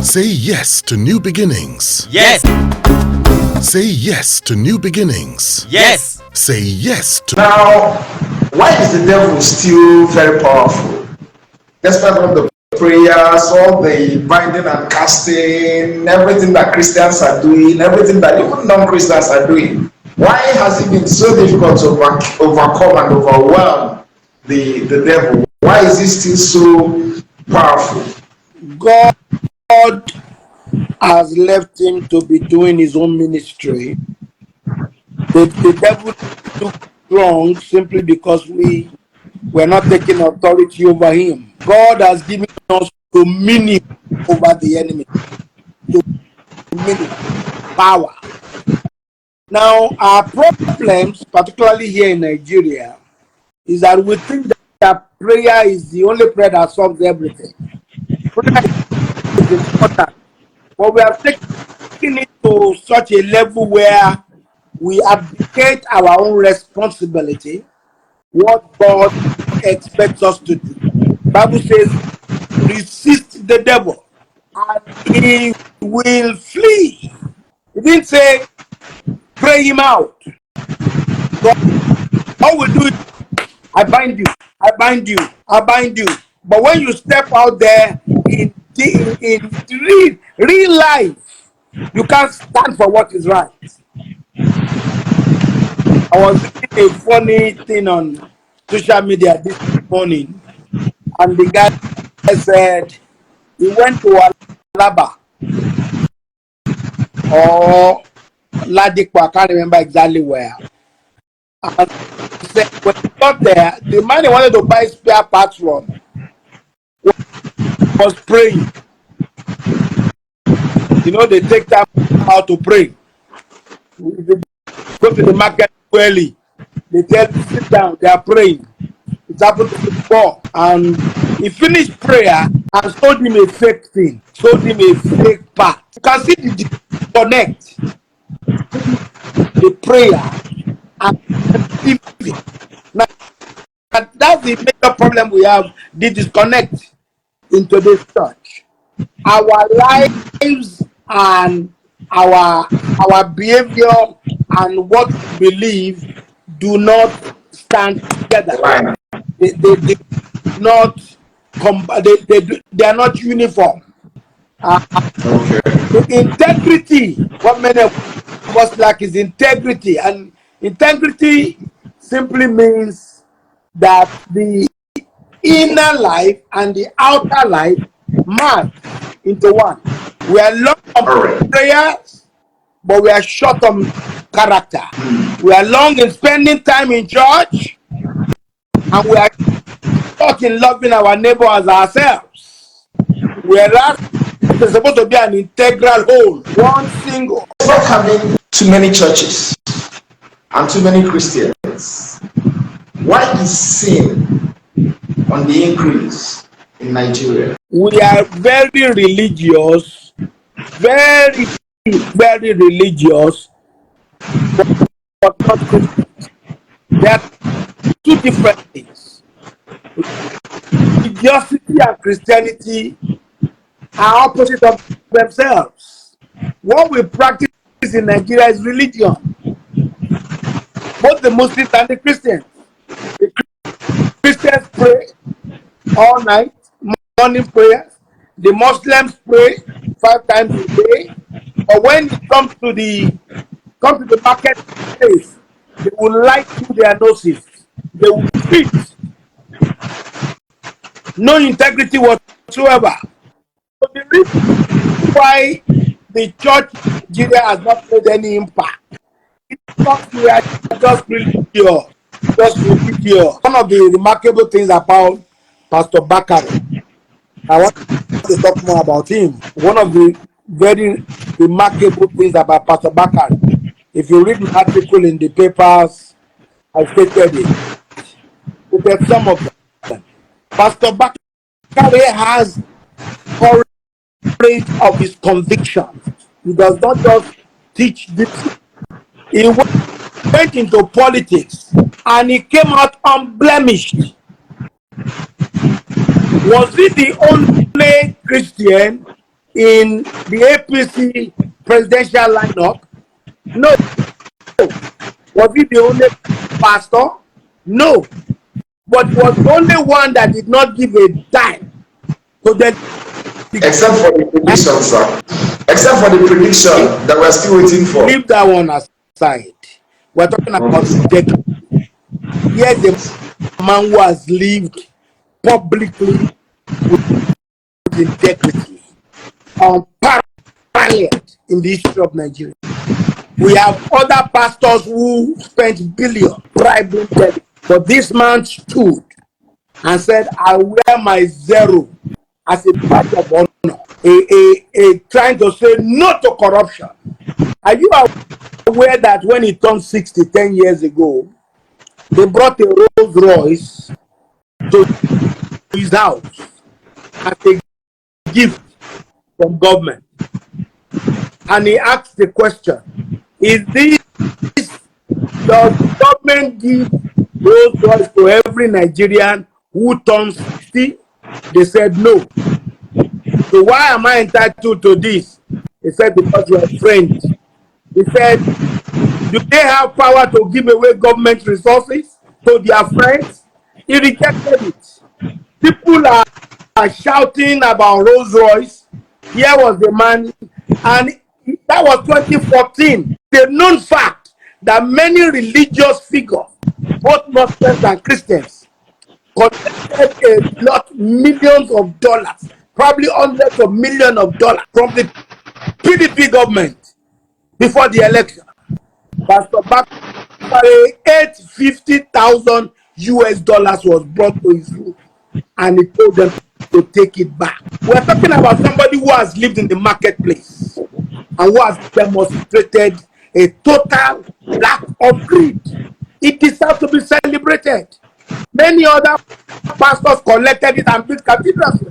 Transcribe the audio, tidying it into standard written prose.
Say yes to new beginnings. Yes. Say yes to new beginnings. Yes. Say yes to... Now, why is the devil still very powerful? Despite all the prayers, all the binding and casting, everything that Christians are doing, everything that even non-Christians are doing, why has it been so difficult to overcome and overwhelm the devil? Why is he still so powerful? God has left him to be doing his own ministry. The devil took wrong simply because we were not taking authority over him. God has given us dominion over the enemy. Dominion, power. Now, our problems, particularly here in Nigeria, is that we think that prayer is the only prayer that solves everything. Prayer is important, but we have taken it to such a level where we abdicate our own responsibility, what God expects us to do. The Bible says, resist the devil and he will flee. It didn't say pray him out. God will do it. I bind you, I bind you, I bind you. But when you step out there in real life, you can't stand for what is right. I was reading a funny thing on social media this morning, and the guy said he went to Alaba or Ladipo, I can't remember exactly where. And he said when he got there, the man he wanted to buy spare parts from was praying. You know, they take time out to pray. They go to the market early. They tell you sit down, they are praying. It happened to me before. And he finished prayer and sold him a fake thing, sold him a fake part. You can see the disconnect, the prayer and living. Now, that's the major problem we have, the disconnect in today's church. Our lives and our behavior and what we believe do not stand together. They not they are not uniform. The integrity, what many of us lack is integrity, and integrity simply means that the inner life and the outer life merge into one. We are long on prayers, but we are short on character. We are long in spending time in church, and we are short in loving our neighbor as ourselves. Whereas it's supposed to be an integral whole, one single. It's not coming too many churches and too many Christians. Why is sin on the increase in Nigeria? We are very religious, very religious, but not Christians. There are two different things. Religiosity and Christianity are opposite of themselves. What we practice in Nigeria is religion. Both the Muslims and the Christians. The Christians pray all night, morning prayers. The Muslims pray 5 times a day. But when it comes to the marketplace, they will light through their noses. They will cheat. No integrity whatsoever. So the reason why the church in Nigeria has not made any impact is because we are just religious. One of the remarkable things about Pastor Bakare, I want to talk more about him. One of the very remarkable things about Pastor Bakare, if you read the article in the papers, I stated it. Look at some of them. Pastor Bakare has courage of his convictions. He does not just teach the truth. He went into politics and he came out unblemished. Was he the only Christian in the APC presidential lineup? No. Was he the only pastor? No. But he was the only one that did not give a dime to the. Except for the prediction, sir. Except for the prediction that we're still waiting for. Leave that one aside. We're talking about integrity. Here's a man who has lived publicly with integrity, unparalleled in the history of Nigeria. We have other pastors who spent billions bribing them, but this man stood and said, I wear my zero as a badge of honor, trying to say no to corruption. Are you aware that when he turned 60 10 years ago, they brought a Rolls Royce to his house as a gift from government? And he asked the question, does the government give Rolls Royce to every Nigerian who turns 60? They said no. So why am I entitled to this? He said, because you're a friend. He said, do they have power to give away government resources to their friends? He rejected it. People are shouting about Rolls Royce. Here was the man, and that was 2014. The known fact that many religious figures, both Muslims and Christians, collected a lot, millions of dollars, probably hundreds of millions of dollars from the PDP government before the election. Pastor Bakare, $850,000 was brought to his room, and he told them to take it back. We're talking about somebody who has lived in the marketplace and who has demonstrated a total lack of greed. It deserves to be celebrated. Many other pastors collected it and built cathedrals.